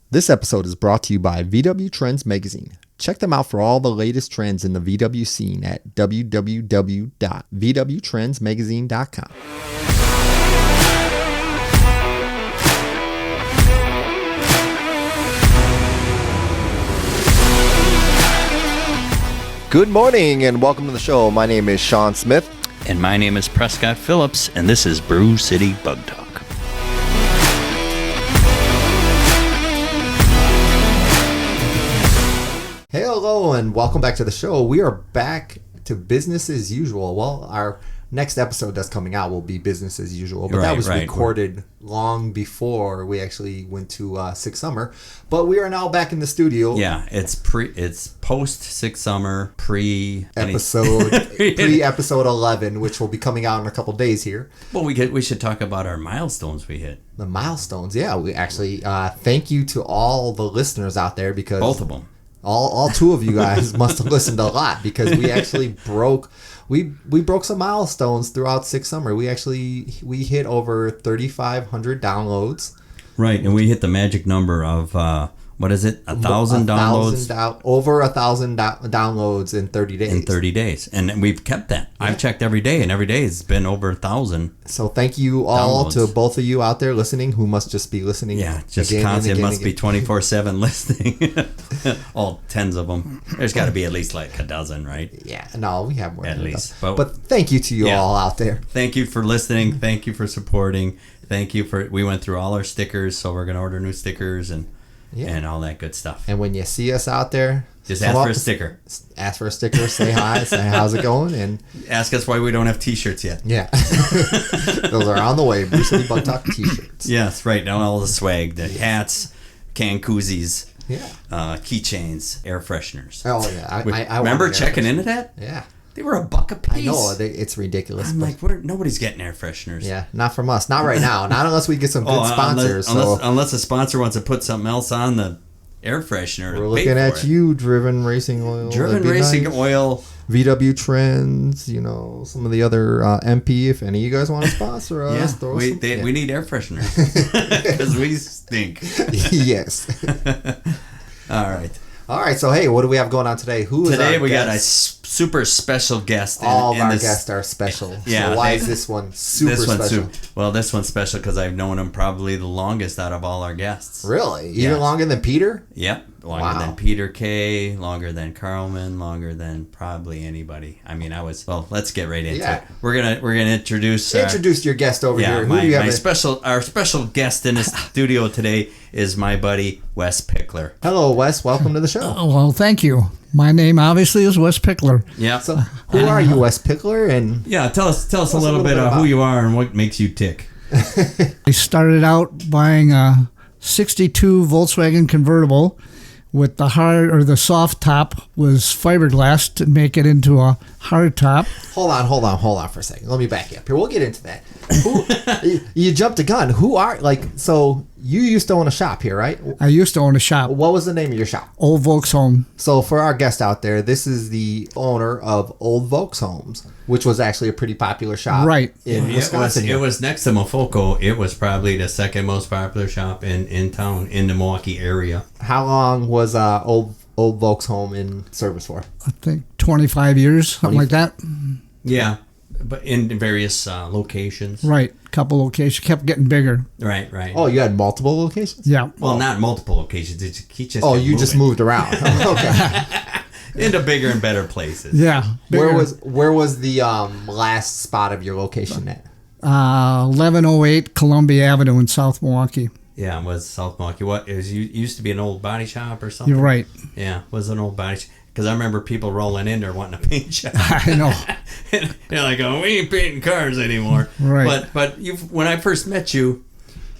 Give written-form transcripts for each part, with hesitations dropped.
This episode is brought to you by VW Trends Magazine. Check them out for all the latest trends in the VW scene at www.vwtrendsmagazine.com. Good morning and welcome to the show. My name is Sean Smith. And my name is Prescott Phillips, and this is Brew City Bug Talk. Hey, hello, and welcome back to the show. We are back to business as usual. Well, our next episode that's coming out will be business as usual, but that was recorded long before we actually went to Six Summer. But we are now back in the studio. Yeah, it's post Six Summer, pre-episode 11, which will be coming out in a couple days here. Well, we should talk about our milestones we hit. The milestones, yeah. We actually thank you to all the listeners out there because both of them. All two of you guys must have listened a lot because we actually broke some milestones throughout Six Summer. We hit over 3,500 downloads. Right, and we hit the magic number of 1,000 downloads. Over 1,000 downloads in 30 days. In 30 days, and we've kept that. Yeah. I've checked every day, and every day it's been over 1,000. So thank you all downloads. To both of you out there listening who must just be listening. Yeah, just constant. It must be 24/7 listening. All tens of them. There's got to be at least like a dozen, right? Yeah, no, we have more at least. But thank you to you all out there. Thank you for listening. Thank you for supporting. Thank you for. We went through all our stickers, so we're gonna order new stickers and all that good stuff. And when you see us out there, just ask for a sticker. Ask for a sticker. Say hi. Say how's it going, and ask us why we don't have T-shirts yet. Yeah, those are on the way. Brew City BugTalk T-shirts. Yes, right. Now all the swag, the hats, can koozies. Yeah. Keychains, air fresheners. Oh yeah, I remember checking into that. Yeah, they were $1 a piece. I know it's ridiculous. I'm like, nobody's getting air fresheners. Yeah, not from us, not right now, not unless we get some good sponsors. Unless a sponsor wants to put something else on the air freshener. We're looking at you, Driven Racing Oil. Driven Racing Oil. VW Trends, some of the other MP. If any of you guys want to sponsor us, we need air fresheners because we stink. Yes. All right. So hey, what do we have going on today? Today we got a super special guest. All of our guests are special. Yeah. So why is this one special? Well, this one's special because I've known him probably the longest out of all our guests. Really? Even longer than Peter? Yep. Longer than Peter K. Longer than Carlman. Longer than probably anybody. I mean, let's get right into it. We're gonna introduce your guest over here. Who do you have? Our special guest in the studio today is my buddy Wes Pichler. Hello, Wes. Welcome to the show. Well, thank you. My name obviously is Wes Pichler. Yeah. So, who are you, Wes Pichler? And tell us a little bit of who you are and what makes you tick. I started out buying a '62 Volkswagen convertible with the soft top was fiberglass to make it into a hard top. Hold on for a second. Let me back you up here. We'll get into that. You jumped the gun. So you used to own a shop here, right? I used to own a shop. What was the name of your shop? Old Volks Home. So for our guest out there, this is the owner of Old Volks Homes, which was actually a pretty popular shop in Wisconsin. It was next to Mofoco. It was probably the second most popular shop in town, in the Milwaukee area. How long was Old Volks Home in service for? I think 25 years, something like that. Yeah, but in various locations. Right, couple locations. Kept getting bigger. Right. Oh, you had multiple locations? Yeah. Well, not multiple locations. Just moved around. Okay. Into bigger and better places. Yeah. Bigger. Where was the last spot of your location at? 1108 Columbia Avenue in South Milwaukee. Yeah, it was South Milwaukee. It used to be an old body shop or something? You're right. Yeah, it was an old body shop. Because I remember people rolling in there wanting a paint job. I know. And they're like, "Oh, we ain't painting cars anymore." Right. But when I first met you,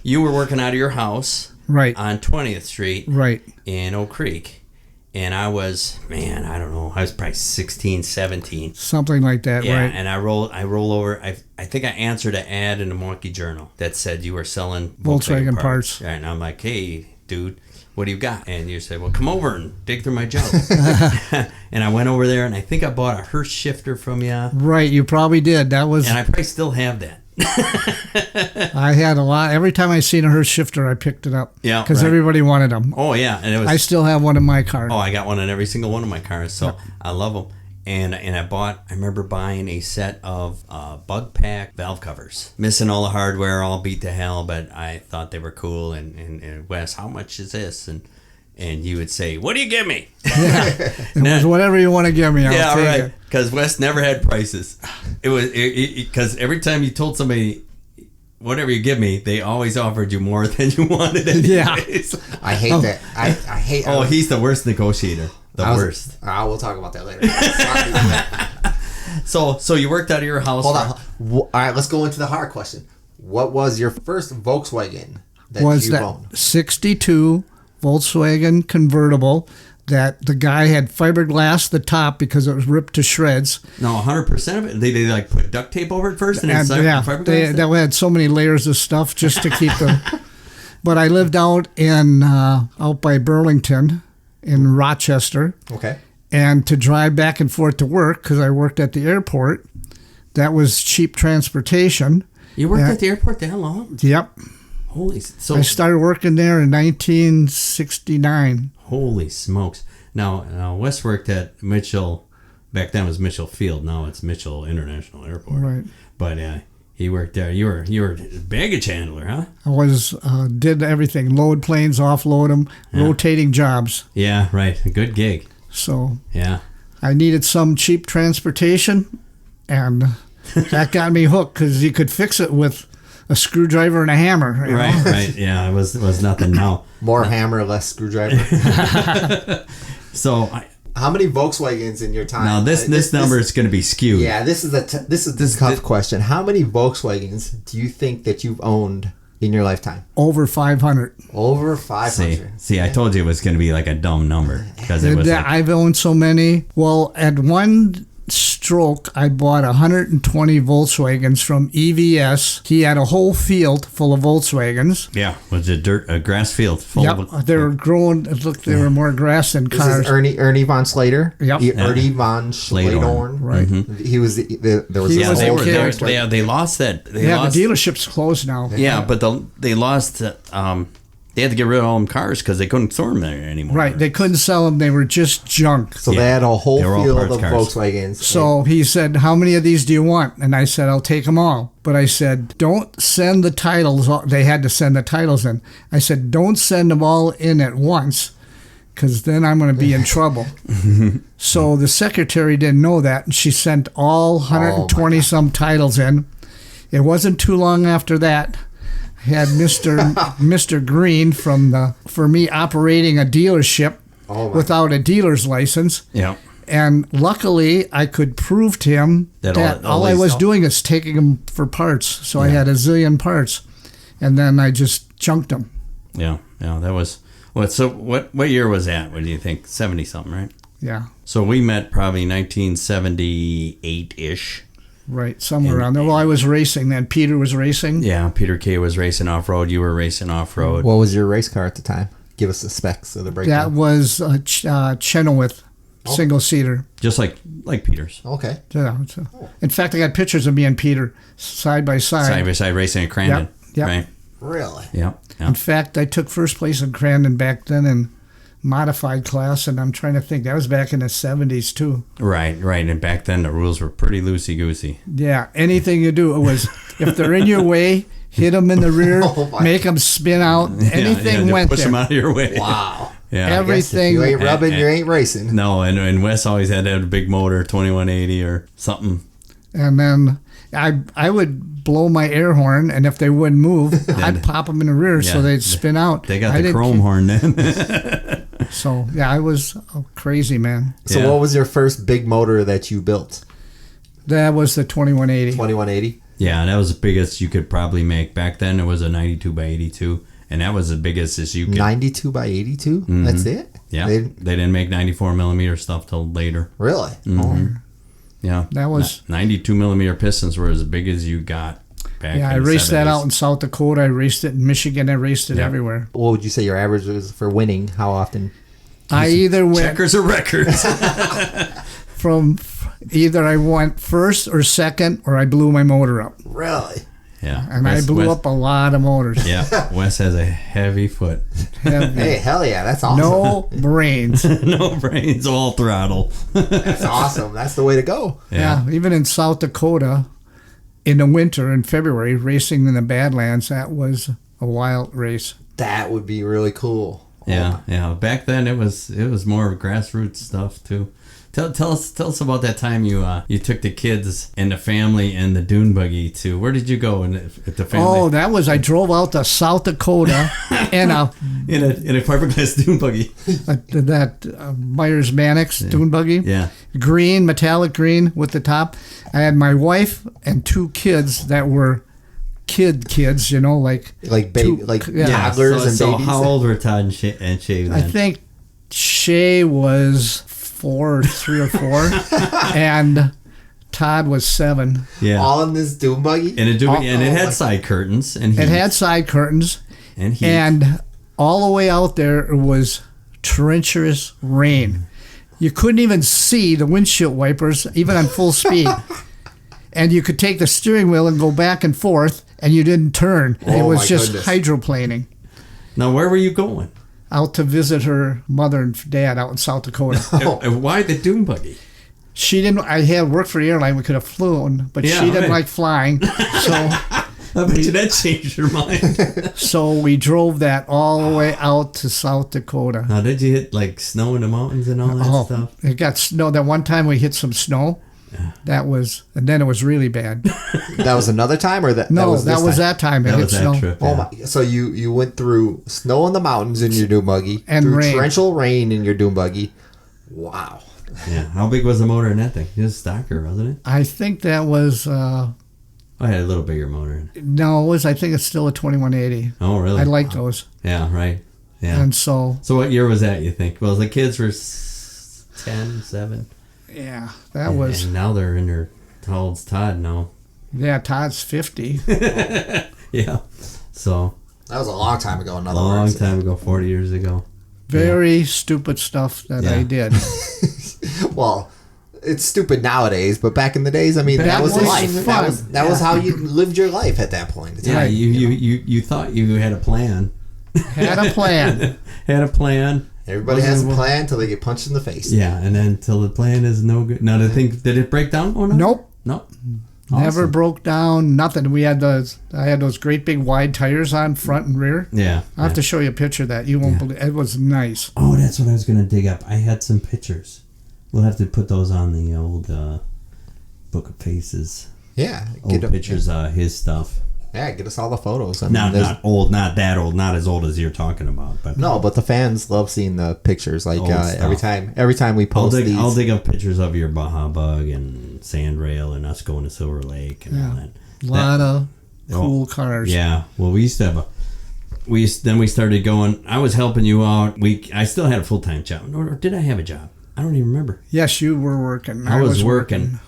you were working out of your house. Right. On 20th Street. Right. In Oak Creek. And I was, I don't know. I was probably 16, 17. Something like that, yeah, right. And I roll over. I think I answered an ad in the Milwaukee Journal that said you were selling Volkswagen parts. Right, and I'm like, "Hey, dude, what do you got?" And you said, "Well, come over and dig through my junk." And I went over there, and I think I bought a Hearst shifter from you. Right, you probably did. That was... And I probably still have that. I had a lot. Every time I seen a Hurst shifter, I picked it up. Yeah, because everybody wanted them. Oh yeah, and I still have one in my car. Oh, I got one in every single one of my cars, so I love them. And I remember buying a set of bug pack valve covers, missing all the hardware, all beat to hell, but I thought they were cool. And Wes, how much is this? And you would say, "What do you give me?" Yeah, it was whatever you want to give me. I'll take it. Because Wes never had prices. It was because every time you told somebody, "Whatever you give me," they always offered you more than you wanted. Anyways. Yeah, I hate that. I hate. Oh, he's the worst negotiator. Worst. We'll talk about that later. So you worked out of your house. Hold on. All right, let's go into the hard question. What was your first Volkswagen that you owned? 62 Volkswagen convertible that the guy had fiberglass the top because it was ripped to shreds. No, 100% of it. They like put duct tape over it first, and then fiberglass. They had so many layers of stuff just to keep them. But I lived out by Burlington in Rochester. Okay. And to drive back and forth to work, because I worked at the airport, that was cheap transportation. You worked at the airport that long? Yep. Holy! So I started working there in 1969. Holy smokes! Now Wes worked at Mitchell. Back then it was Mitchell Field. Now it's Mitchell International Airport. Right. But he worked there. You were a baggage handler, huh? I was did everything: load planes, offload them, rotating jobs. Yeah, right. A good gig. So yeah, I needed some cheap transportation, and that got me hooked because you could fix it with a screwdriver and a hammer. Right. Yeah, it was nothing. Now more hammer, less screwdriver. So how many Volkswagens in your time? Now this number is going to be skewed. Yeah, this is the tough question. How many Volkswagens do you think that you've owned in your lifetime? Over 500. Over 500. See, I told you it was going to be like a dumb number because it was. I've owned so many. Well, at one stroke, I bought 120 Volkswagens from EVS. He had a whole field full of Volkswagens. Yeah, was a grass field full of. They were growing. Look, they were more grass than cars. This is Ernie von Slater. Yep. Ernie von Schledorn. Right. Mm-hmm. He was. There was. They lost that. The dealership's closed now. Yeah, but they lost. They had to get rid of all them cars because they couldn't store them there anymore. Right, they couldn't sell them. They were just junk. So they had a whole field of Volkswagens. So he said, "How many of these do you want?" And I said, "I'll take them all." But I said, "Don't send the titles." They had to send the titles in. I said, "Don't send them all in at once, because then I'm going to be in trouble." So the secretary didn't know that, and she sent all 120 some titles in. It wasn't too long after that. Had Mr. Green for me operating a dealership without a dealer's license. Yeah. And luckily, I could prove to him that all I was doing is taking them for parts. So I had a zillion parts. And then I just junked them. Yeah. That was... What year was that? What do you think? 70-something, right? Yeah. So we met probably 1978-ish. Right, somewhere around there. Well, I was racing then. Peter was racing. Yeah, Peter K. was racing off-road. You were racing off-road. What was your race car at the time? Give us the specs of the breakdown. That was a Chenoweth single-seater. Just like Peter's. Okay. Yeah. In fact, I got pictures of me and Peter side by side. Side by side racing at Crandon. Yep. Right? Really? Yeah. In fact, I took first place in Crandon back then in modified class, and I'm trying to think. That was back in the 70s, too. Right. And back then, the rules were pretty loosey-goosey. Yeah. Anything you do, it was, if they're in your way, hit them in the rear, make them spin out. Anything went push there. them out of your way. Wow. Yeah. Everything. If you ain't rubbing, you ain't racing. No, and Wes always had to have a big motor, 2180 or something. And then I would blow my air horn, and if they wouldn't move, I'd pop them in the rear so they'd spin out. They got the chrome horn then. So, yeah, I was a crazy man. So what was your first big motor that you built? That was the 2180. 2180? Yeah, that was the biggest you could probably make. Back then, it was a 92 by 82, and that was the biggest as you could. 92 by 82? Mm-hmm. That's it? Yeah. They didn't make 94 millimeter stuff till later. Really? Mm-hmm. Oh. Yeah. That was 92 millimeter pistons were as big as you got back in the 70s. I raced that out in South Dakota. I raced it in Michigan. I raced it everywhere. What would you say your average was for winning? How often? I either went checkers or records. from either I went first or second, or I blew my motor up. Really? Yeah. And I blew up a lot of motors. Yeah. Wes has a heavy foot. Hey, hell yeah, that's awesome. No brains. No brains, all throttle. That's awesome. That's the way to go. Yeah. Even in South Dakota, in the winter, in February, racing in the Badlands, that was a wild race. That would be really cool. Yeah, yeah. Back then it was more grassroots stuff too. Tell us about that time you took the kids and the family and the dune buggy to, where did you go at the family? Oh, that was, I drove out to South Dakota in a fiberglass dune buggy. Myers Mannix dune buggy. Yeah. Green, metallic green with the top. I had my wife and 2 kids that were kids, you know, like baby, toddlers and so babies. How old were Todd and Shay then? I think Shay was 3 or 4, and Todd was 7. Yeah. All in this dune buggy? And it had side curtains. And it had side curtains. And heat. And all the way out there was torrentious rain. You couldn't even see the windshield wipers, even on full speed. And you could take the steering wheel and go back and forth, and you didn't turn. It was just hydroplaning. Now, where were you going? Out to visit her mother and dad out in South Dakota. Why the dune buggy? She didn't. I had worked for the airline. We could have flown, but she didn't like flying. So I bet you that changed her mind. So we drove that all the way out to South Dakota. Now, did you hit like snow in the mountains and all that stuff? It got snow. That one time we hit some snow. That was, and then it was really bad. That was another time, or that? No, that was that time. It That hit was that snow. trip. Oh my! So you went through snow in the mountains in your dune buggy, and through rain. torrential rain in your dune buggy. Wow. Yeah. How big was the motor in that thing? It was a stocker, wasn't it? I think that was. I had a little bigger motor. No, it was. I think it's still a 2180. Oh, really? I like those. Yeah. Right. Yeah. And so. So what year was that? You think? Well, the kids were 10, 7. Yeah, that was. And now they're in their. How old's Todd now? Yeah, Todd's 50. Yeah. So. That was a long time ago. A long time ago, 40 years ago. Very stupid stuff that I did. Well, it's stupid nowadays, but back in the days, I mean, that was life. Fun. That was how you lived your life at that point. Yeah, you thought you had a plan. Had a plan. Had a plan. Everybody has a plan until they get punched in the face. Yeah, and then until the plan is no good. Now, did it break down? Oh, no? Nope. Nope. Never broke down. Nothing. I had those great big wide tires on front and rear. Yeah. I'll have to show you a picture of that. You won't believe it. Was nice. Oh, that's what I was going to dig up. I had some pictures. We'll have to put those on the old Book of Faces. Yeah. Old pictures, his stuff. Yeah, get us all the photos. I mean, not old, not that old, not as old as you're talking about. But no, but the fans love seeing the pictures. Like every time we post these, I'll dig up pictures of your Baja Bug and Sandrail and us going to Silver Lake and all that. A lot of cool cars. Yeah. Well, we used to have we started going. I was helping you out. I still had a full-time job, or did I have a job? I don't even remember. Yes, you were working. I was working.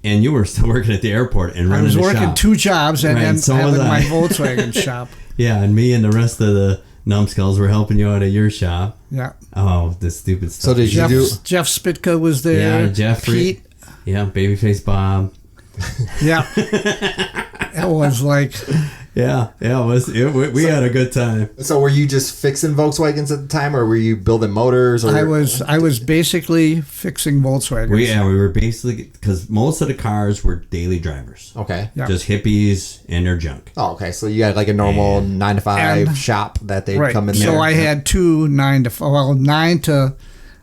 And you were still working at the airport and running the shop. I was working 2 jobs and then having my Volkswagen shop. Yeah, and me and the rest of the numbskulls were helping you out at your shop. Yeah. Oh, the stupid stuff. So did you do? Jeff Spitka was there. Yeah, Jeffrey. Pete. Yeah, Babyface Bob. Yeah. It was like... Yeah, we had a good time. So were you just fixing Volkswagens at the time, or were you building motors? Or I was basically fixing Volkswagens. We were basically, because most of the cars were daily drivers. Okay. Yeah. Just hippies and their junk. Oh, okay. So you had like a normal 9 to 5 shop that they'd come in there. So I had 2 9 to...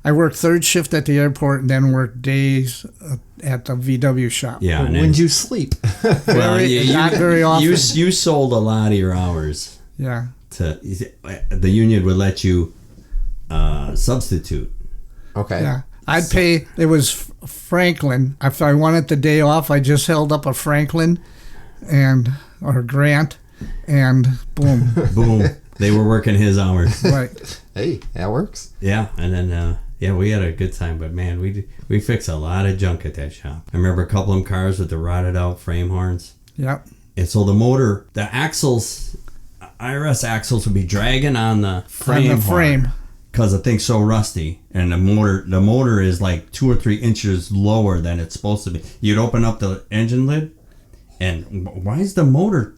I worked 3rd shift at the airport and then worked days at the VW shop. Yeah. When did you sleep? Not very often. You sold a lot of your hours. Yeah. The union would let you substitute. Okay. Yeah. I'd pay... It was Franklin. If I wanted the day off, I just held up a Franklin or Grant, and boom. Boom. They were working his hours. Right. Hey, that works. Yeah, and then we had a good time, but man, we fixed a lot of junk at that shop. I remember a couple of them cars with the rotted out frame horns. Yep. And so the axles, IRS axles would be dragging on the frame. Because the thing's so rusty, and the motor is like 2 or 3 inches lower than it's supposed to be. You'd open up the engine lid, And why is the motor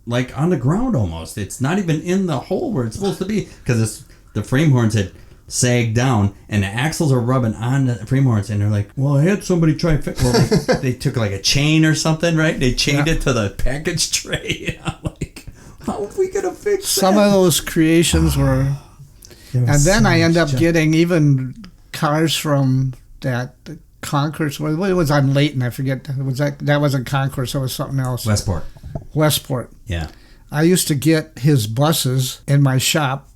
like on the ground almost? It's not even in the hole where it's supposed to be, because the frame horns had sagged down and the axles are rubbing on the frame horns, and they're like, well, I had somebody try and fix. Well, they took like a chain or something, right? They chained it to the package tray. I'm like, how are we gonna fix some of those creations were? And then I end up getting even cars from that Concourse. What it was on Layton? I forget. That wasn't Concourse. It was something else. Westport. Yeah. I used to get his buses in my shop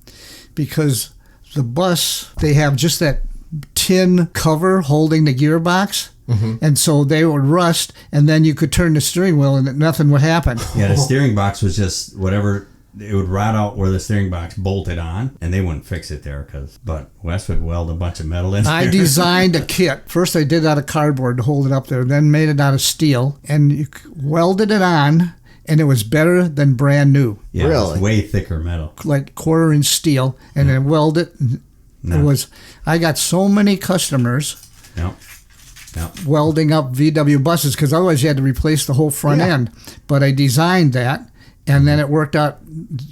because the bus, they have just that tin cover holding the gearbox. Mm-hmm. And so they would rust, and then you could turn the steering wheel and nothing would happen. Yeah, the steering box was just whatever. It would rot out where the steering box bolted on, and they wouldn't fix it there. But Wes would weld a bunch of metal in there. I designed a kit. First I did it out of cardboard to hold it up there, then made it out of steel, and you welded it on, and it was better than brand new. Yeah, really? It was way thicker metal. Like 1/4-inch steel, and then welded it. No. I got so many customers welding up VW buses, because otherwise you had to replace the whole front end. But I designed that. And then it worked out.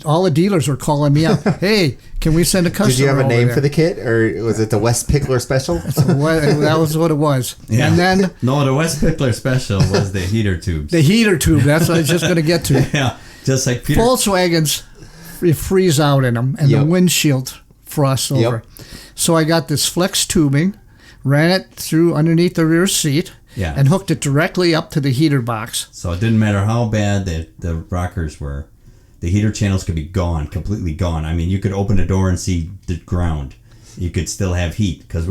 All the dealers were calling me up. Hey, can we send a customer? Did you have a name there? For the kit, or was it the Wes Pichler special? That was what it was. Yeah. And then the Wes Pichler special was the heater tubes. The heater tube. That's what I was just going to get to. Yeah, just like Peter. Volkswagens, you freeze out in them, and the windshield frosts over. So I got this flex tubing, ran it through underneath the rear seat. Yeah. And hooked it directly up to the heater box. So it didn't matter how bad the rockers were, the heater channels could be gone, completely gone. I mean, you could open the door and see the ground. You could still have heat, because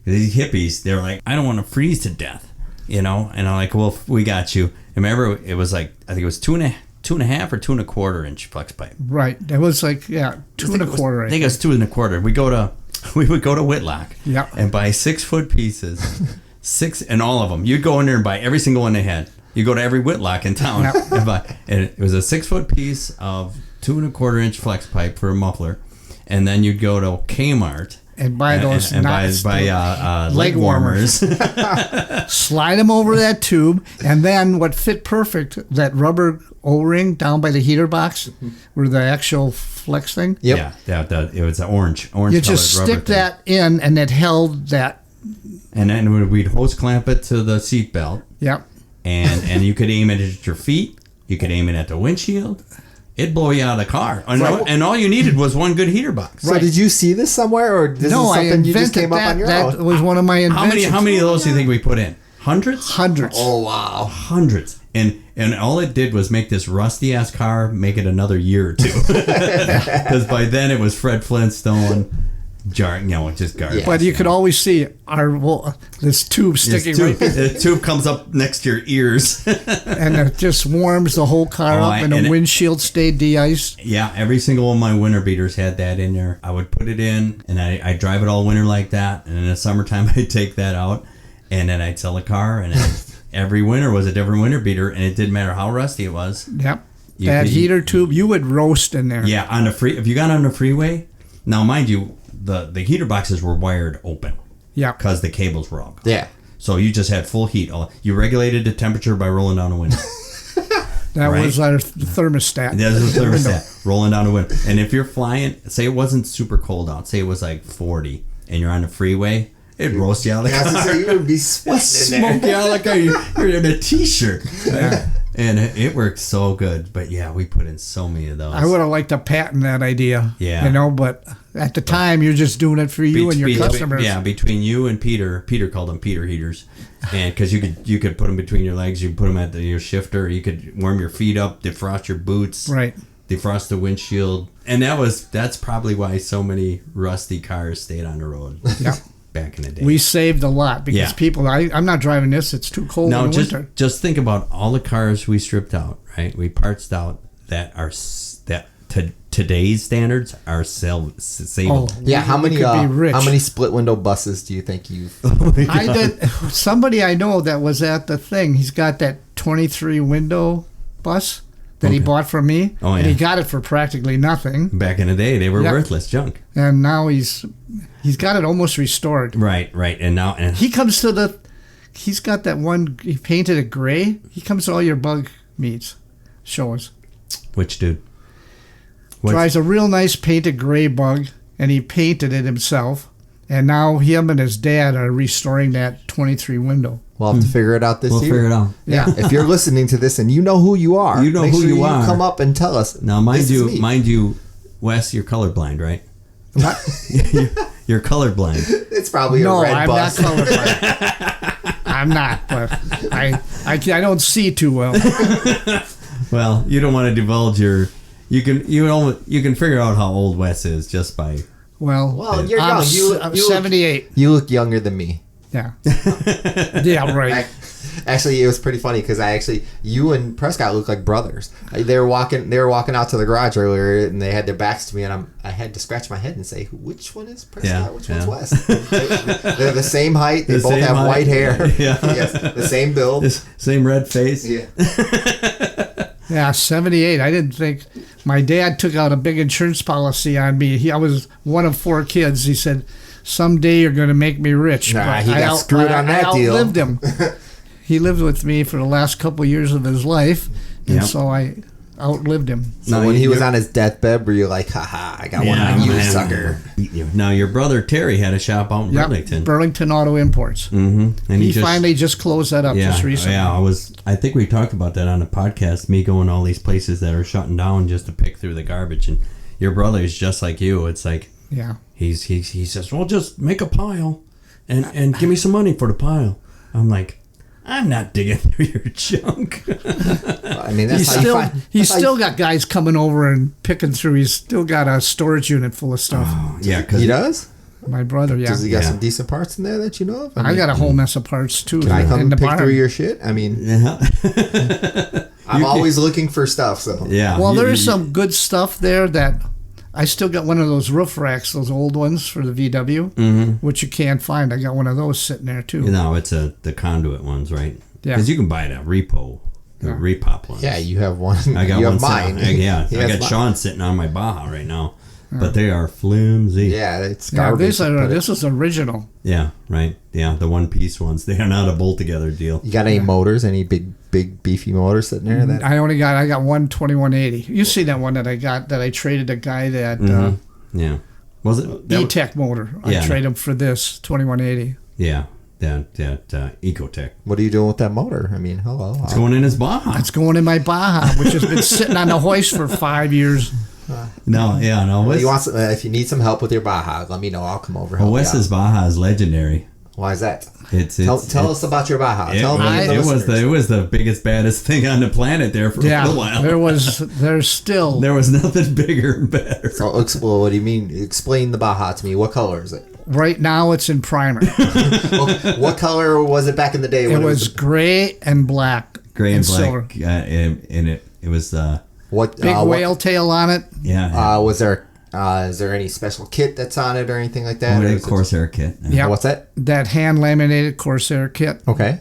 these hippies, they're like, I don't want to freeze to death, And I'm like, well, we got you. And remember, it was like, I think it was 2.5 or 2 1/4 inch flex pipe. Right. It was like 2 1/4. I think it was 2 1/4. We would go to Whitlock. Yeah. And buy 6-foot pieces. 6, and all of them. You'd go in there and buy every single one they had. You go to every Whitlock in town and buy. And it was a 6-foot piece of 2 1/4 inch flex pipe for a muffler, and then you'd go to Kmart and buy those and buy leg warmers. Slide them over that tube, and then what fit perfect, that rubber O-ring down by the heater box, where the actual flex thing. Yep. Yeah. It was an orange. You just stick that in, and it held that. And then we'd hose clamp it to the seat belt. Yep. And you could aim it at your feet. You could aim it at the windshield. It'd blow you out of the car. And all you needed was one good heater box. So did you see this somewhere, or this is something you just came up on your own? That was one of my inventions. How many of those do you think we put in? Hundreds? Hundreds. Oh, wow. Hundreds. And all it did was make this rusty-ass car make it another year or two. Because by then it was Fred Flintstone. Just garbage. Yeah. But you could always see this tube sticking right there. The tube comes up next to your ears. And it just warms the whole car up, and the windshield stayed de-iced. Yeah, every single one of my winter beaters had that in there. I would put it in, and I'd drive it all winter like that. And in the summertime, I'd take that out, and then I'd sell a car. And every winter was a different winter beater, and it didn't matter how rusty it was. Yep. That heater tube, you would roast in there. Yeah, if you got on the freeway, now mind you, the heater boxes were wired open. Yeah. Because the cables were all gone. Yeah. So you just had full heat. You regulated the temperature by rolling down the window. That was our thermostat. That was the thermostat. Rolling down the window. And if you're flying, say it wasn't super cold out, say it was like 40, and you're on the freeway, it'd roast you out like so you would be sweating in there. Smoke you out like you're in a t-shirt. Yeah. And it worked so good. But yeah, we put in so many of those. I would have liked to patent that idea. Yeah. But at the time, you're just doing it for you and your customers. Yeah, between you and Peter. Peter called them Peter heaters. And because you could put them between your legs. You could put them at your shifter. You could warm your feet up, defrost your boots. Right. Defrost the windshield. And that's probably why so many rusty cars stayed on the road. Yeah. Back in the day. We saved a lot because people, I'm not driving this. It's too cold in the winter. Just think about all the cars we stripped out, right? We partsed out that today's standards are savable. Yeah, how many split window buses do you think you've? I did. Somebody I know that was at the thing. He's got that 23 window bus that he bought from me. Oh, yeah. And he got it for practically nothing. Back in the day, they were worthless junk. And now he's got it almost restored. Right. And he comes to he's got that one, he painted it gray. He comes to all your bug meets, shows. Which dude? Drives a real nice painted gray Bug, and he painted it himself. And now him and his dad are restoring that 23 window. We'll have to figure it out this year. We'll figure it out. Yeah. If you're listening to this and you know who you are, you know make who sure you are. Come up and tell us. Now, mind you, Wes, you're colorblind, right? You're colorblind. It's probably a red bus. No, I'm not colorblind. I'm not, but I don't see too well. Well, you don't want to divulge your. You can figure out how old Wes is just by. Well, you're young. I'm 78. You look younger than me. Yeah. Yeah, right. Actually, it was pretty funny because you and Prescott look like brothers. They were walking out to the garage earlier, and they had their backs to me, and I had to scratch my head and say, "Which one is Prescott? Which one's Wes?" They're the same height. They both have white hair. Yeah. Yes, the same build. Same red face. Yeah. Yeah, 78. I didn't think. My dad took out a big insurance policy on me. I was one of 4 kids. He said, "Someday you're going to make me rich." Nah, but he got screwed on that deal. I outlived him. He lived with me for the last couple of years of his life, and so I outlived him. So when he was on his deathbed, were you like, "Ha, I got one on you, sucker"? Now, your brother Terry had a shop out in Burlington. Burlington Auto Imports. Mm-hmm. And he finally just closed that up just recently. Yeah, I think we talked about that on the podcast, me going all these places that are shutting down just to pick through the garbage. And your brother is just like you. It's like, he says, well, just make a pile and give me some money for the pile. I'm like, I'm not digging through your junk. I mean, that's he's still got guys coming over and picking through. He's still got a storage unit full of stuff. Oh, yeah, because he does. My brother, Does he got some decent parts in there that you know of? I got a whole mess of parts too. Can I come and pick through your shit? I mean, I'm always looking for stuff. So Well, there's some good stuff there that. I still got one of those roof racks, those old ones for the VW, which you can't find. I got one of those sitting there too. No, it's the conduit ones, right? Yeah. Because you can buy it at Repop ones. Yeah, you have one. I got one. Mine. I got Sean sitting on my Baja right now, but they are flimsy. Yeah, it's garbage. This is original. Yeah, right. Yeah, the one-piece ones. They are not a bolt-together deal. You got any motors? Any big beefy motors sitting there? I got one 2180. You see that one that I traded a guy that yeah. Was it E-Tech motor? I traded him for this 2180. Yeah. That Ecotech. What are you doing with that motor? I mean, hello. It's going in his Baja. It's going in my Baja, which has been sitting on the hoist for 5 years. No. If you need some help with your Baja, let me know. I'll come over. Wes's Baja is legendary. Why is that? Tell us about your Baja. It was the biggest, baddest thing on the planet there for a little while. There was nothing bigger and better. So, what do you mean? Explain the Baja to me. What color is it? Right now, it's in primer. What color was it back in the day? It was gray and black. Gray and black. Silver. And it was big whale tail on it. Yeah. Was there? Is there any special kit that's on it or anything like that? A Corsair kit. Yeah. What's that? That hand laminated Corsair kit. Okay.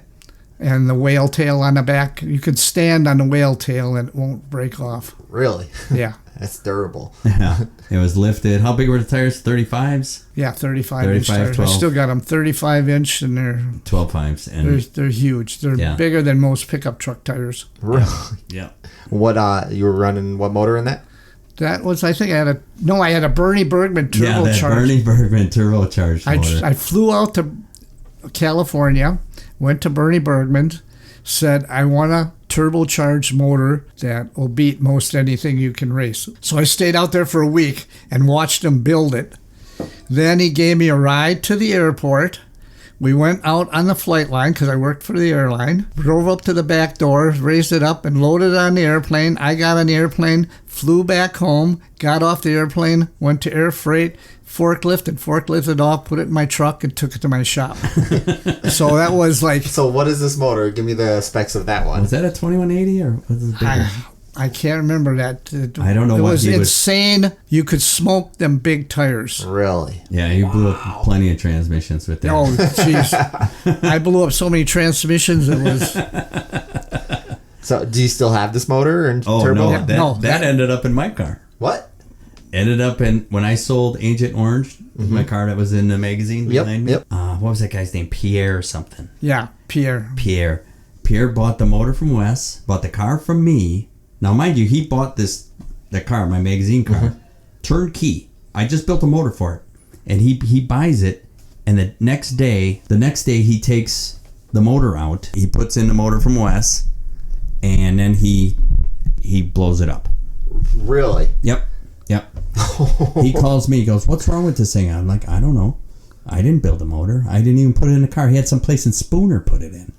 And the whale tail on the back. You could stand on the whale tail and it won't break off. Really? Yeah. That's durable. Yeah. It was lifted. How big were the tires? 35s? Yeah, 35-inch tires. 12. I still got them 35-inch and they're 12.5s. And they're huge. They're bigger than most pickup truck tires. Really? Yeah. What you were running? What motor in that? That was, I think I had a Bernie Bergman turbocharged. Yeah, that Bernie Bergman turbocharged motor. I flew out to California, went to Bernie Bergman, said, I want a turbocharged motor that will beat most anything you can race. So I stayed out there for a week and watched him build it. Then he gave me a ride to the airport. We went out on the flight line because I worked for the airline, drove up to the back door, raised it up and loaded it on the airplane. I got on the airplane, flew back home, got off the airplane, went to air freight, forklifted off, put it in my truck and took it to my shop. So that was like... So what is this motor? Give me the specs of that one. Was that a 2180 or was it bigger? I can't remember that. I don't know what he was. It was insane. You could smoke them big tires. Really? Yeah, he blew up plenty of transmissions with that. Oh, jeez. I blew up so many transmissions. It was... So, do you still have this motor and turbo? No, that ended up in my car. What? Ended up in... When I sold Agent Orange, my car that was in the magazine behind me. Yep. What was that guy's name? Pierre or something? Yeah, Pierre. Pierre bought the motor from Wes, bought the car from me. Now, mind you, he bought the car, my magazine car, turnkey. I just built a motor for it. And he buys it, and the next day he takes the motor out. He puts in the motor from Wes, and then he blows it up. Really? Yep. He calls me. He goes, "What's wrong with this thing?" I'm like, "I don't know. I didn't build a motor. I didn't even put it in the car. He had some place in Spooner put it in,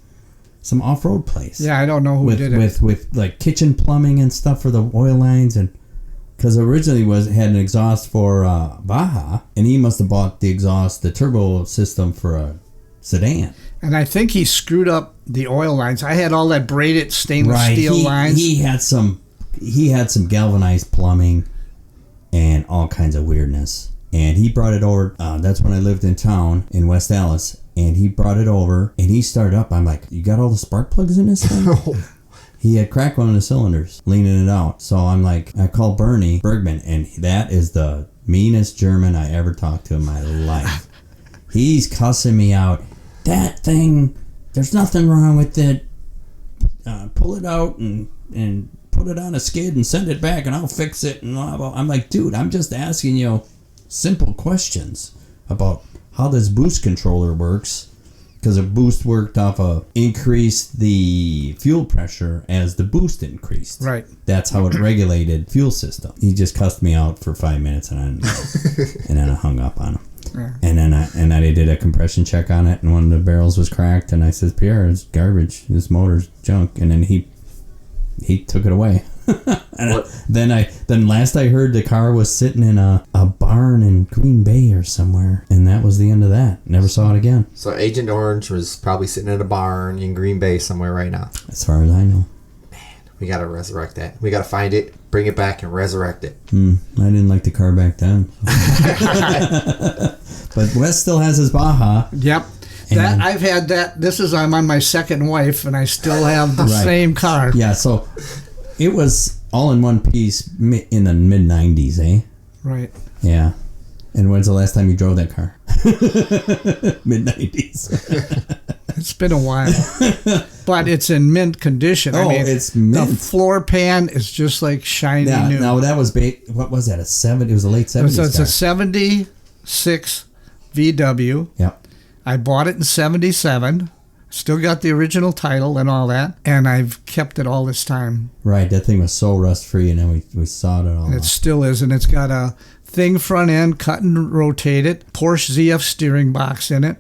some off-road place. Yeah, I don't know who did it with like kitchen plumbing and stuff for the oil lines, and because originally had an exhaust for Baja, and he must have bought the turbo system for a sedan. And I think he screwed up the oil lines. I had all that braided stainless steel lines. He had some galvanized plumbing and all kinds of weirdness. And he brought it over. That's when I lived in town in West Dallas. And he brought it over, and he started up. I'm like, "You got all the spark plugs in this thing?" He had cracked one of the cylinders, leaning it out. So I'm like, I called Bernie Bergman, and that is the meanest German I ever talked to in my life. He's cussing me out. "That thing, there's nothing wrong with it. Pull it out and put it on a skid and send it back, and I'll fix it." And blah, blah. I'm like, "Dude, I'm just asking you simple questions about how this boost controller works." Because a boost worked off increased the fuel pressure as the boost increased. Right. That's how it regulated fuel system. He just cussed me out for 5 minutes, and then I hung up on him. Yeah. And then I did a compression check on it, and one of the barrels was cracked, and I said, "Pierre, it's garbage. This motor's junk." And then he took it away. And then last I heard, the car was sitting in a barn in Green Bay or somewhere, and that was the end of that. Never saw it again. So Agent Orange was probably sitting in a barn in Green Bay somewhere right now. As far as I know. Man, we gotta resurrect that. We gotta find it, bring it back, and resurrect it. I didn't like the car back then. But Wes still has his Baja. Yep. I've had that. I'm on my second wife, and I still have the same car. Yeah, so it was all in one piece in the mid-90s, eh? Right. Yeah. And when's the last time you drove that car? Mid-90s. It's been a while. But it's in mint condition. Oh, it's mint. The floor pan is just like shiny new. Now, that was, what was that, a 70? It was a late 70s car. It's a 76 VW. Yep. I bought it in 77. Still got the original title and all that. And I've kept it all this time. Right. That thing was so rust-free, and then we sawed it all and off. It still is. And it's got a thing front end, cut and rotated, Porsche ZF steering box in it.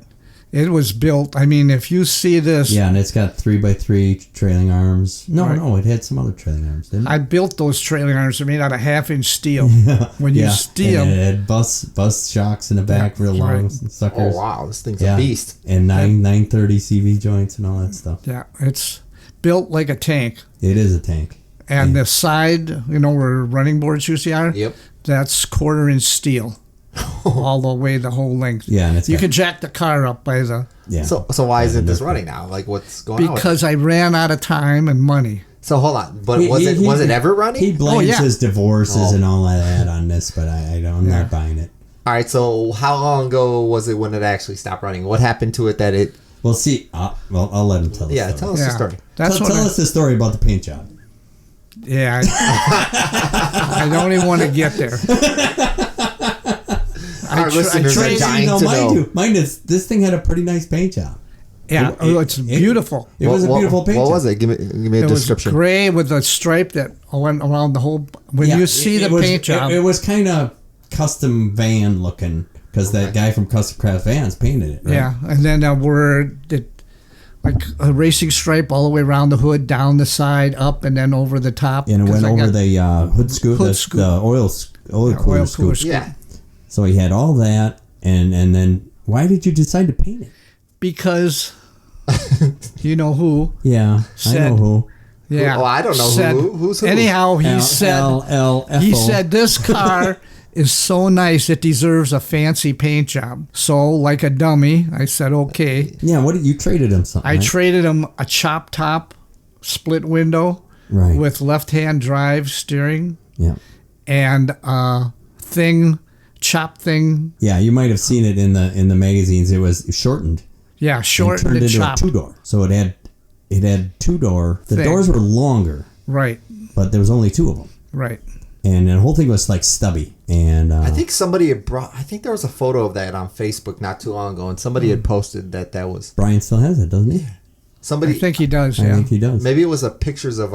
It was built. I mean, if you see this... Yeah, and it's got 3x3 trailing arms. No, it had some other trailing arms, didn't it? I built those trailing arms. They're made out of half-inch steel. When you steal... And it had bus shocks in the back, real long suckers. Oh, wow. This thing's a beast. And 930 CV joints and all that stuff. Yeah, it's built like a tank. It is a tank. And the side, where running boards usually are, that's 1/4-inch steel. All the way, the whole length. Yeah, and you can jack the car up by the... Yeah. So why isn't this running now? Like, what's going on? Because I ran out of time and money. So hold on, but was it ever running? He blames his divorces and all that on this, but I'm not buying it. All right, so how long ago was it when it actually stopped running? What happened to it that it... Well, see, I'll let him tell the story. Yeah, tell us the story. Tell us the story about the paint job. Yeah, I don't even want to get there. Our listeners are dying to know. Mind you, this thing had a pretty nice paint job. Yeah, it's beautiful. It was a beautiful paint job. What was it? Give me a description. It was gray with a stripe that went around the whole... When you see the paint job... It was kind of custom van looking, because that guy from Custom Craft Vans painted it, right? Yeah, and then like a racing stripe all the way around the hood, down the side, up, and then over the top. And it went over the hood scoop, the oil cooler scoop. Yeah. So he had all that, and then why did you decide to paint it? Because you know who? Yeah, I know who. Yeah. Oh, I don't know who's who. Anyhow, he said this car is so nice it deserves a fancy paint job. So, like a dummy, I said okay. Yeah, you traded him something? I traded him a chop top, split window, with left-hand drive steering. Yeah. And chop thing. Yeah, you might have seen it in the magazines. It was shortened. Yeah, shortened and turned and into chopped. a 2-door. So it it had two-door. The doors were longer. Right. But there was only two of them. Right. And the whole thing was like stubby. And I think somebody had I think there was a photo of that on Facebook not too long ago, and somebody had posted that was. Brian still has it, doesn't he? Somebody. I think he does. I think he does. Maybe it was pictures of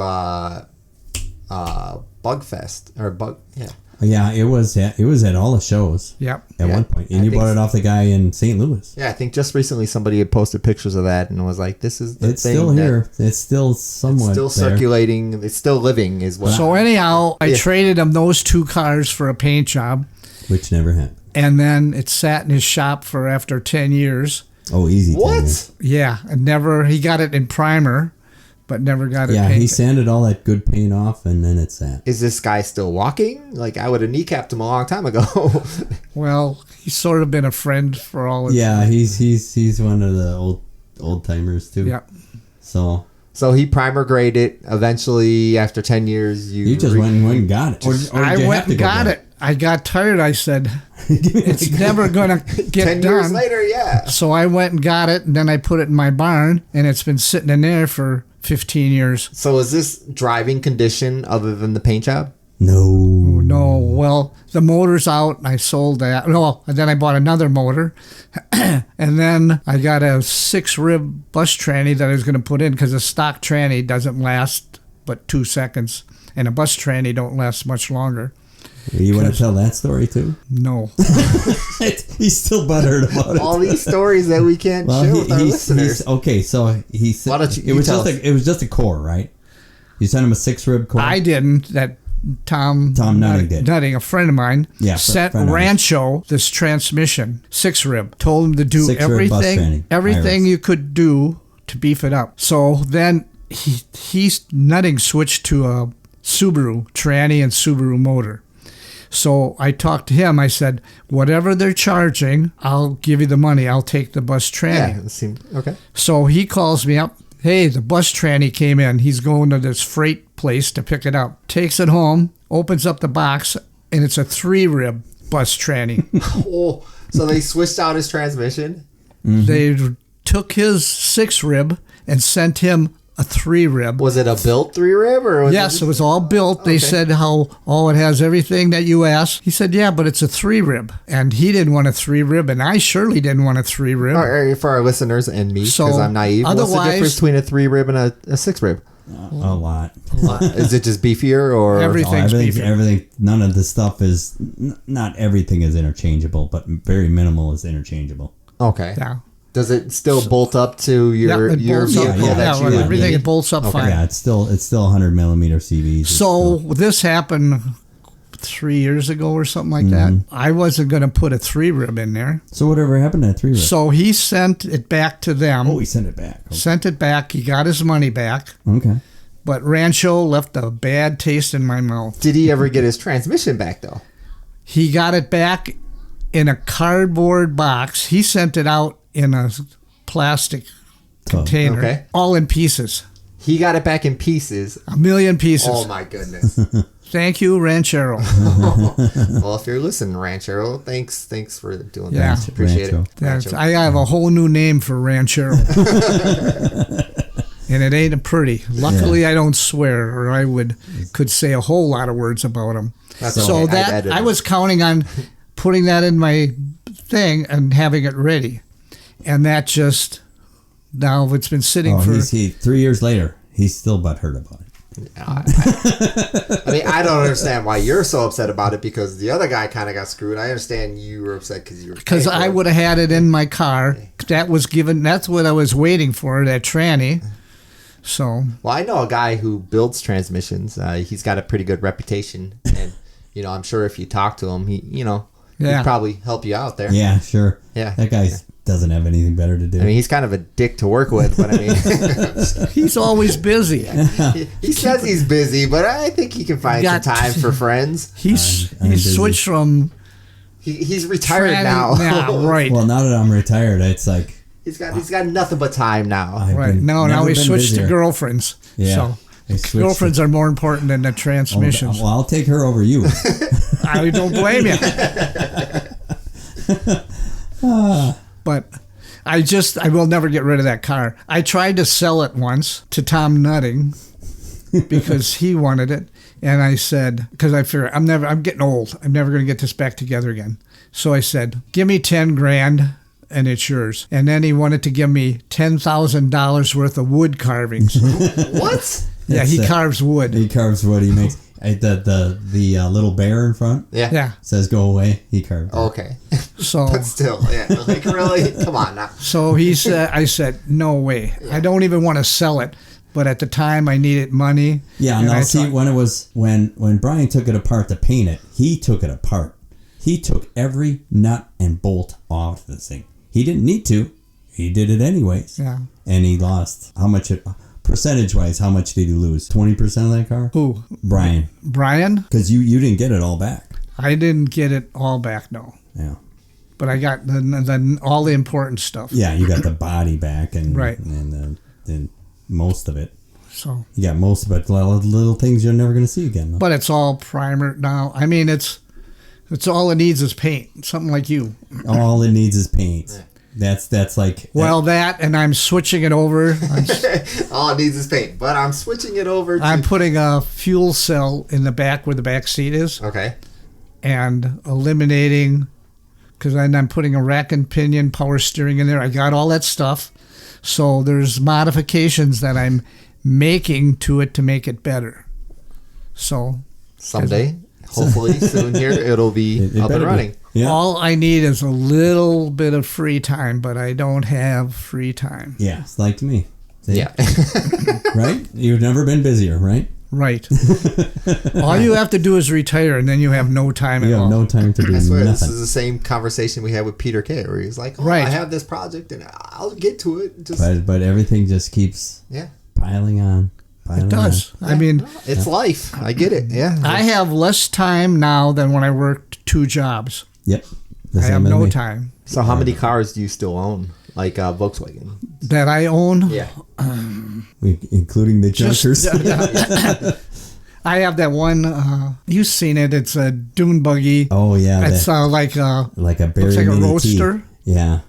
Bugfest or Bug. Yeah. Yeah, it was at all the shows. Yep. At one point, and you bought it off the guy in St. Louis. Yeah, I think just recently somebody had posted pictures of that and was like, "This is the it's thing." Still here. It's still somewhat. It's still circulating. It's still living. Is what. So anyhow, I traded him those two cars for a paint job, which never happened. And then it sat in his shop for after 10 years. Oh, easy. What? Yeah, and never. He got it in primer, but never got it. Yeah, painted. he sanded all that good paint off, and then it sat. Is this guy still walking? Like, I would have kneecapped him a long time ago. Well, he's sort of been a friend for all his. Yeah, he's one of the old timers too. Yeah. So he primer graded. Eventually, after 10 years, you just went and got it. Or I went and got it. I got tired. I said, it's never going to get 10 done. years later, yeah. So I went and got it, and then I put it in my barn, and it's been sitting in there for 15 years. So is this driving condition other than the paint job? No. Well, the motor's out. I sold that. No, and then I bought another motor. And then I got a 6-rib bus tranny that I was going to put in because a stock tranny doesn't last but 2 seconds. And a bus tranny don't last much longer. You want to tell that story too? No. He's still butthurt about it. All these stories that we can't share with our listeners. Okay, so he said Why don't you tell us? It was just a core, right? You sent him a 6-rib core? I didn't. That Tom Nutting did. Nutting, a friend of mine, sent Rancho this transmission, 6-rib. Told him to do everything you could do to beef it up. So then he's Nutting switched to a Subaru tranny and Subaru motor. So I talked to him. I said, whatever they're charging, I'll give you the money. I'll take the bus tranny. Yeah, it seemed okay. So he calls me up. Hey, the bus tranny came in. He's going to this freight place to pick it up. Takes it home, opens up the box, and it's a 3-rib bus tranny. Oh, so they switched out his transmission? Mm-hmm. They took his 6-rib and sent him a 3-rib. Was it a built 3-rib? Or yes, it was all built. They said it has everything that you asked. He said, yeah, but it's a 3-rib. And he didn't want a 3-rib, and I surely didn't want a 3-rib. For our listeners and me, because I'm naive, what's the difference between a 3-rib and a 6-rib? A lot. Is it just beefier or everything's beefier? Everything. None of the stuff is. Not everything is interchangeable, but very minimal is interchangeable. Okay. Yeah. Does it still bolt up to your vehicle? Everything it bolts up fine. Yeah, it's still 100 millimeter CVs. So this happened 3 years ago or something like that. I wasn't going to put a 3-rib in there. So whatever happened to that 3-rib? So he sent it back to them. Oh, he sent it back. Okay. Sent it back. He got his money back. Okay. But Rancho left a bad taste in my mouth. Did he ever get his transmission back though? He got it back in a cardboard box. He sent it out in a plastic container, all in pieces. He got it back in pieces. 1,000,000 pieces. Oh my goodness. Thank you, Ranchero. Well, if you're listening, Ranchero, thanks for doing that. Appreciate it. I have a whole new name for Ranchero. And it ain't pretty. Luckily, I don't swear, or I could say a whole lot of words about him. So that I was counting on putting that in my thing and having it ready. And that just, now it's been sitting for... 3 years later, he's still butthurt about it. I mean, I don't understand why you're so upset about it because the other guy kind of got screwed. I understand you were upset because you were... Because I would have had it in my car. That's what I was waiting for, that tranny. So... Well, I know a guy who builds transmissions. He's got a pretty good reputation. And, I'm sure if you talk to him, he'd probably help you out there. Yeah, sure. Yeah. That guy doesn't have anything better to do. I mean, he's kind of a dick to work with, but I mean... He's always busy. He says he's busy, but I think he can find some time for friends. He's switched from... He's retired now. Right. Well, now that I'm retired, it's like... He's got nothing but time now. Right. Now he switched to girlfriends. Yeah. So girlfriends are more important than the transmissions. Well, I'll take her over you. I don't blame you. But I will never get rid of that car. I tried to sell it once to Tom Nutting because he wanted it. And I said, because I figured I'm getting old. I'm never going to get this back together again. So I said, give me $10,000 and it's yours. And then he wanted to give me $10,000 worth of wood carvings. What? Yeah, he carves wood. He carves wood. He makes the little bear in front. Yeah. Says go away. He carved it. Okay. So, but still, yeah. Like, really? Come on now. So I said, no way. Yeah. I don't even want to sell it. But at the time, I needed money. Yeah, and when Brian took it apart to paint it, he took it apart. He took every nut and bolt off the thing. He didn't need to. He did it anyways. Yeah. And he lost. How much? Percentage-wise, how much did he lose? 20% of that car? Who? Brian. Brian? Because you didn't get it all back. I didn't get it all back, no. Yeah. But I got all the important stuff. Yeah, you got the body back and right. and most of it. So you got most of it. Little things you're never going to see again. Though. But it's all primer now. I mean, it's all it needs is paint. Something like you. All it needs is paint. That's like... Well, that, and I'm switching it over. All it needs is paint, but I'm switching it over to... I'm putting a fuel cell in the back where the back seat is. Okay. And eliminating... Because I'm putting a rack and pinion power steering in there. I got all that stuff. So there's modifications that I'm making to it to make it better. So... Someday, hopefully soon here, it'll be up and running. Yeah. All I need is a little bit of free time, but I don't have free time. Yeah, it's like me. See? Yeah. Right? You've never been busier, right? Right. All you have to do is retire, and then you have no time at all. You have no time to do I swear, nothing. this is the same conversation we had with Peter Kay, where he's like, right. I have this project, and I'll get to it. But everything just keeps piling on. It does. Yeah. I mean... It's life. I get it. Yeah. I have less time now than when I worked 2 jobs. Yep. I have no time. So how many cars do you still own? Like Volkswagen? That I own? Yeah. Including the junkers. I have that one, you've seen it, it's a dune buggy. Oh, yeah. It's like a Barry looks like a roadster. Yeah.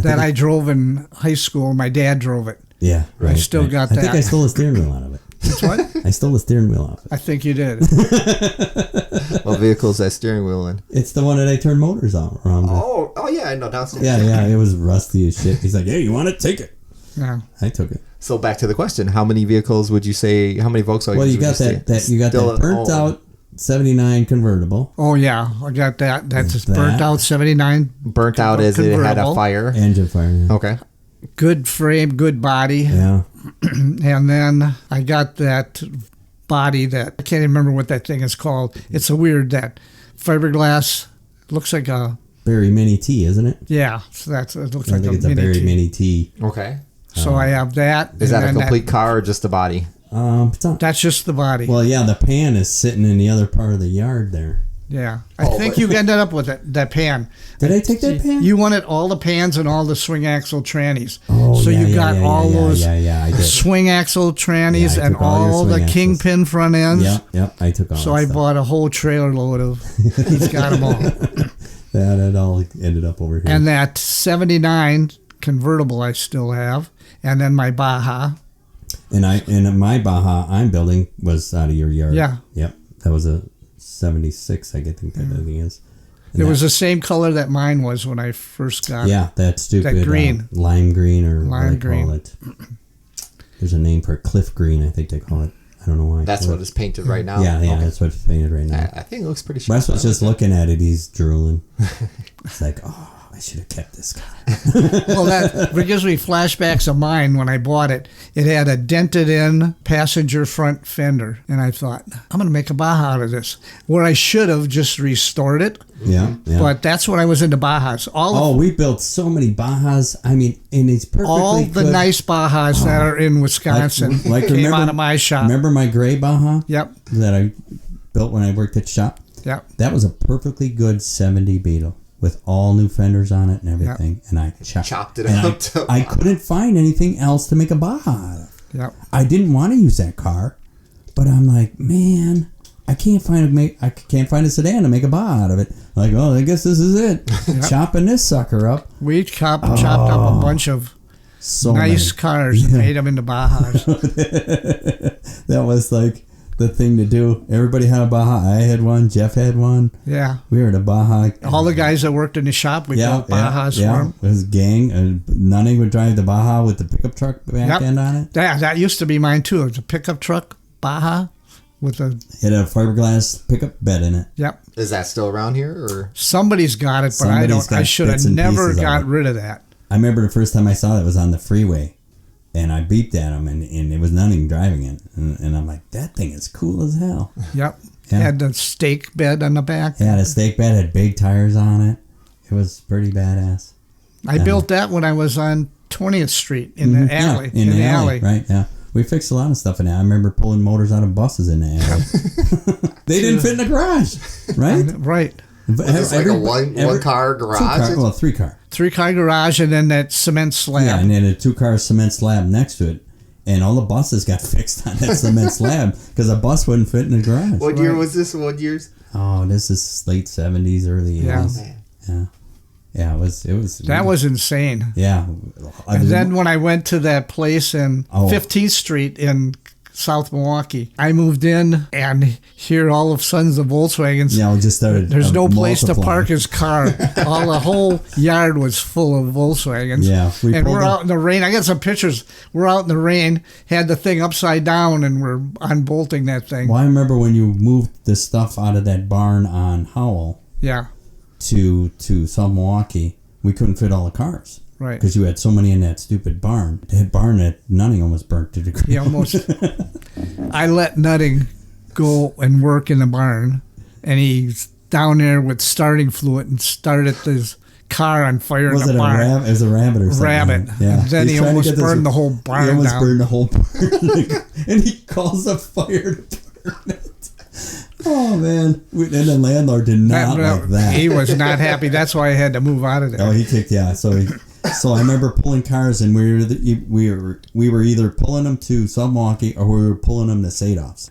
I drove in high school. My dad drove it. Yeah, right. I still got that. I think I stole a steering wheel out of it. That's what? I stole the steering wheel off it. I think you did. What vehicle is that steering wheel in? It's the one that I turned motors on around. Oh yeah, I know downstairs. Yeah, it was rusty as shit. He's like, "Hey, you want it? Take it." Yeah, I took it. So back to the question: how many vehicles would you say? How many Volkswagens? Well, you got that burnt out '79 convertible. Oh yeah, I got that. That's just burnt out '79. Burnt out as it had a fire. Engine fire. Yeah. Okay. Good frame, good body. Yeah. And then I got that body that I can't even remember what that thing is called. It's a weird that fiberglass. Looks like a Barry Mini T, isn't it? Yeah, so it looks I like think a it's a Barry Mini T. Okay. So I have that. Is that a complete car or just the body? That's just the body. Well, yeah, the pan is sitting in the other part of the yard there. Yeah. I think you ended up with that pan. Did I take that pan? You wanted all the pans and all the swing axle trannies. Oh, so you got all those I did. swing axle trannies and all the kingpin front ends. Yep, I took all So I bought a whole trailer load of, he's got them all. That all ended up over here. And that 79 convertible I still have. And then my Baja. And my Baja I'm building was out of your yard. Yeah. Yep. That was a 76, I think that thing is. And it was the same color that mine was when I first got it. Yeah, that stupid that green. Lime green or lime green. Call it. There's a name for it, cliff green, I think they call it. I don't know why. That's what is painted right now? Yeah, that's what it's painted right now. I think it looks pretty sharp. Wes was just looking at it, he's drooling. It's like, I should have kept this car. Well, that gives me flashbacks of mine when I bought it. It had a dented-in passenger front fender, and I thought, I'm going to make a Baja out of this, where I should have just restored it. Yeah. But that's when I was into Bajas. We built so many Bajas. I mean, and it's perfectly all the good. nice Bajas that are in Wisconsin came out of my shop. Remember my gray Baja? Yep. That I built when I worked at the shop? Yep. That was a perfectly good 70 Beetle with all new fenders on it and everything. Yep. And I chopped it up. I couldn't find anything else to make a Baja out of. Yep. I didn't want to use that car, but I'm like, man, I can't find a sedan to make a Baja out of it. Like, oh, I guess this is it. Yep. Chopping this sucker up. We chopped up a bunch of nice cars and made them into Bajas. That was like the thing to do. Everybody had a Baja. I had one. Jeff had one. Yeah. We were in a Baja. All the guys that worked in the shop, we built Bajas for them. It was a gang. Nunning would drive the Baja with the pickup truck back end on it. Yeah, that used to be mine too. It was a pickup truck Baja with a... It had a fiberglass pickup bed in it. Yep. Is that still around here, or somebody's got it? But I don't. I should have never got rid of that. I remember the first time I saw it was on the freeway. And I beeped at him, and it was Nunning driving it. And I'm like, that thing is cool as hell. Yep. Yeah. Had the stake bed on the back. Yeah, the stake bed had big tires on it. It was pretty badass. I built that when I was on 20th Street in the alley. Yeah, in the alley. Right, yeah. We fixed a lot of stuff in there. I remember pulling motors out of buses in the alley. They didn't fit in the garage, right? Right. It's like a one-car garage? 3-car. 3-car garage, and then that cement slab. Yeah, and then a 2-car cement slab next to it. And all the buses got fixed on that cement slab because a bus wouldn't fit in the garage. What year was this? What years? Oh, this is late 70s, early 80s. Yeah. Yeah, it was. That was insane. Yeah. And then when I went to that place in 15th Street in South Milwaukee, I moved in, and here all of a sudden the Volkswagens. Yeah, we just started. There's no place to park his car. The whole yard was full of Volkswagens. Yeah, and we're out in the rain. I got some pictures. We're out in the rain, had the thing upside down, and we're unbolting that thing. Well, I remember when you moved the stuff out of that barn on Howell. Yeah. To South Milwaukee, we couldn't fit all the cars. Right. Because you had so many in that stupid barn. That barn that Nunning almost burnt to the ground. He almost. I let Nutting go and work in the barn, and he's down there with starting fluid and started his car on fire in the barn. It was a rabbit or something. Rabbit. Yeah. And then he almost burned the whole barn down. He almost burned the whole barn. And he calls the fire to burn it. Oh, man. And the landlord did not like that. He was not happy. That's why I had to move out of there. Oh, he kicked, yeah. So I remember pulling cars, and we were either pulling them to South Milwaukee or we were pulling them to Sadov's.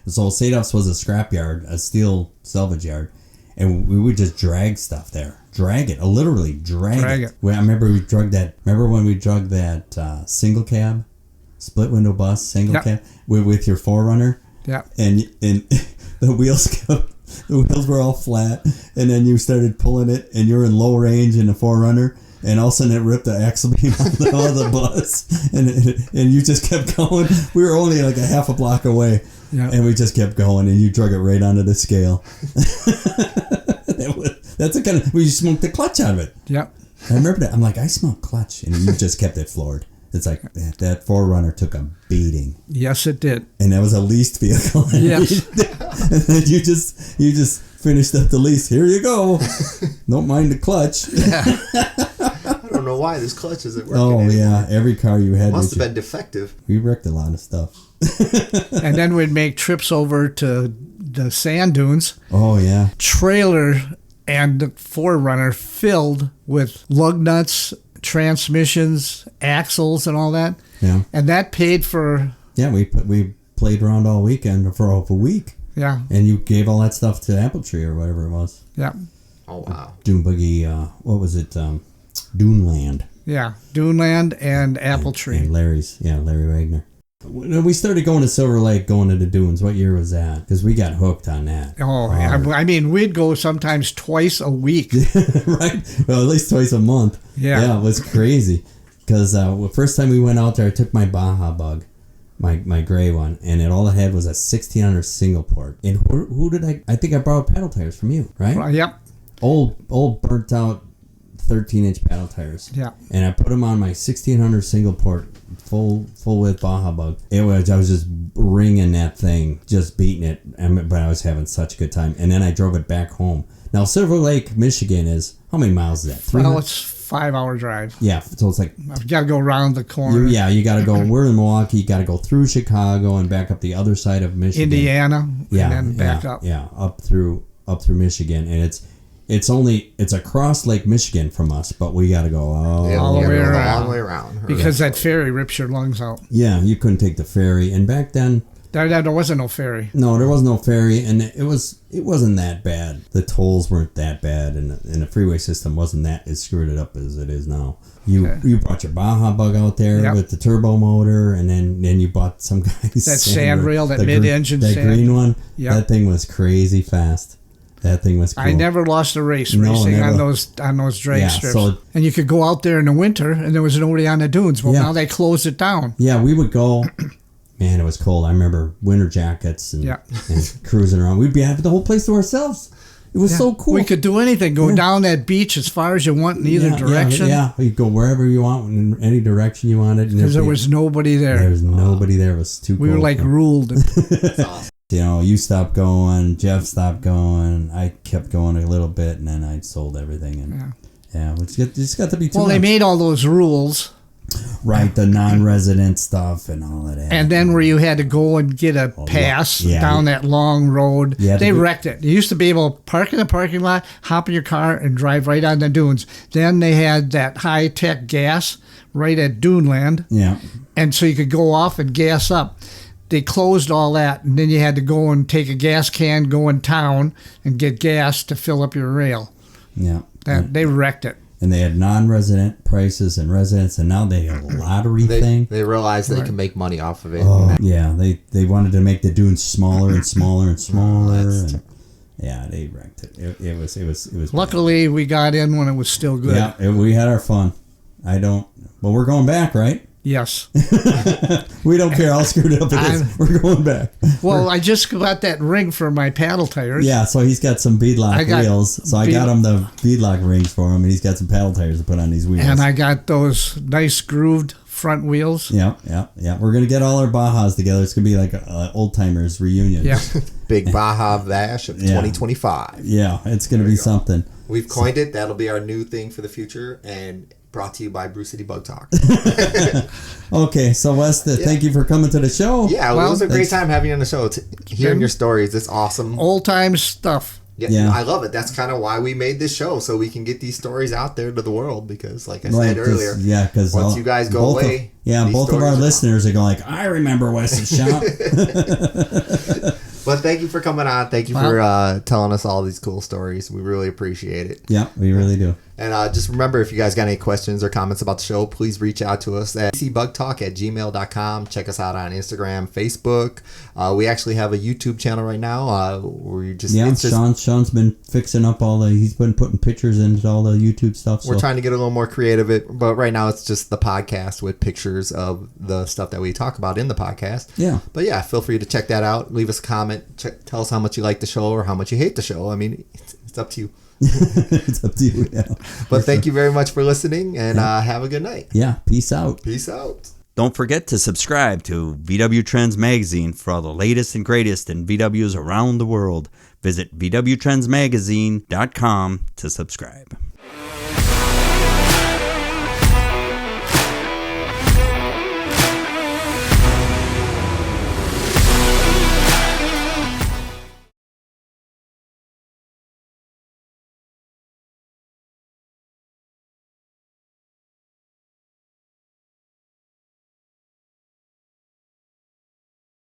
So Sadov's was a scrap yard, a steel salvage yard, and we would just drag stuff there. Drag it. Literally drag it. I remember we drug that. Remember when we drug that single cab, split window bus, single cab with your 4Runner? Yeah. And the wheels were all flat, and then you started pulling it, and you're in low range in the 4Runner, and all of a sudden it ripped the axle beam out of the bus, and you just kept going. We were only like a half a block away, and we just kept going, and you drug it right onto the scale. That's the kind of where you smoked the clutch out of it. Yep. I remember that. I'm like, I smell clutch, and you just kept it floored. It's like that 4Runner took a beating. Yes, it did. And that was a leased vehicle. Yes. And then you just finished up the lease. Here you go. Don't mind the clutch. I don't know why this clutch isn't working. Oh anymore. Yeah, every car you had must have been defective. We wrecked a lot of stuff. And then we'd make trips over to the sand dunes. Oh yeah. Trailer and the 4Runner filled with lug nuts, transmissions, axles, and all that. Yeah. And that paid for... Yeah, we played around all weekend for a week. Yeah. And you gave all that stuff to Apple Tree or whatever it was. Yeah. Oh, wow. Dune Buggy, what was it? Duneland. Yeah, Duneland and Apple Tree. And Larry Wagner. We started going to Silver Lake, going to the dunes. What year was that? Because we got hooked on that. Oh, I mean, we'd go sometimes twice a week. Right? Well, at least twice a month. Yeah. It was crazy. Because the first time we went out there, I took my Baja Bug, my gray one, and all it had was a 1600 single port. And who did I think I borrowed paddle tires from you, right? Yep. Old burnt out 13-inch paddle tires. Yeah. And I put them on my 1600 single port, full width Baja Bug. I was just ringing that thing, just beating it, but I was having such a good time. And then I drove it back home. Now Silver Lake, Michigan is, how many miles is that? 300? Well, it's 5-hour drive. Yeah, so it's like... I've got to go around the corner. You got to go... We're in Milwaukee. You got to go through Chicago and back up the other side of Michigan. Indiana. Yeah, and then back up. Yeah, up through Michigan. And it's across Lake Michigan from us, but we got to go all the way around. Long way around. Because that ferry rips your lungs out. Yeah, you couldn't take the ferry. And back then, There wasn't no ferry. No, there was no ferry, and it wasn't that bad. The tolls weren't that bad, and the freeway system wasn't that as screwed it up as it is now. You brought your Baja Bug out there with the turbo motor, and then you bought some guy's that sand rail, that mid-engine that sand. green one. Yep. That thing was crazy fast. That thing was cool. I never lost a race racing on those drag strips. And you could go out there in the winter, and there was nobody on the dunes. Well, now they closed it down. Yeah, we would go. Man, it was cold. I remember winter jackets and cruising around. We'd be having the whole place to ourselves. It was so cool. We could do anything. Go down that beach as far as you want in either direction. Yeah, you'd go wherever you want, in any direction you wanted. Because there was nobody there. There was nobody there. It was too cold. We were like ruled. That's awesome. You stopped going. Jeff stopped going. I kept going a little bit, and then I sold everything. And we just got to be too much. They made all those rules. Right, the non-resident stuff and all of that. And then where you had to go and get a pass down that long road, they wrecked it. You used to be able to park in the parking lot, hop in your car, and drive right on the dunes. Then they had that high-tech gas right at Duneland. Yeah. And so you could go off and gas up. They closed all that, and then you had to go and take a gas can, go in town, and get gas to fill up your rail. Yeah. They wrecked it. And they had non-resident prices and residents, and now they have a lottery thing. They realized they can make money off of it. Oh, yeah. They wanted to make the dunes smaller and smaller and smaller. They wrecked it. It was. Luckily, we got in when it was still good. Yeah, we had our fun. Well, we're going back, right? Yes. We don't care how screwed up it is. We're going back. Well, I just got that ring for my paddle tires. Yeah, so he's got some beadlock wheels. So I got him the beadlock rings for him, and he's got some paddle tires to put on these wheels. And I got those nice grooved front wheels. Yeah. We're going to get all our Bajas together. It's going to be like an old-timers reunion. Yeah. Big Baja Bash of 2025. Yeah, it's going to be something. We've coined it. That'll be our new thing for the future, and brought to you by BCBugTalk. Okay, so Wes, thank you for coming to the show. Yeah, it was a great time having you on the show. Hearing your stories, it's awesome. Old time stuff. Yeah, I love it. That's kind of why we made this show, so we can get these stories out there to the world. Because, like I said earlier, because once you guys go away, both of our listeners are going like, I remember Wes's shop. But thank you for coming on. Thank you for telling us all these cool stories. We really appreciate it. Yeah, we really do. And just remember, if you guys got any questions or comments about the show, please reach out to us at BCBugTalk@gmail.com. Check us out on Instagram, Facebook. We actually have a YouTube channel right now. Sean's been fixing up he's been putting pictures into all the YouTube stuff. We're trying to get a little more creative, but right now it's just the podcast with pictures of the stuff that we talk about in the podcast. Yeah. But yeah, feel free to check that out. Leave us a comment. Tell us how much you like the show or how much you hate the show. I mean, it's up to you. It's up to you. Yeah. But thank you very much for listening, and have a good night. Yeah. Peace out. Peace out. Don't forget to subscribe to VW Trends Magazine for all the latest and greatest in VWs around the world. Visit VWTrendsMagazine.com to subscribe.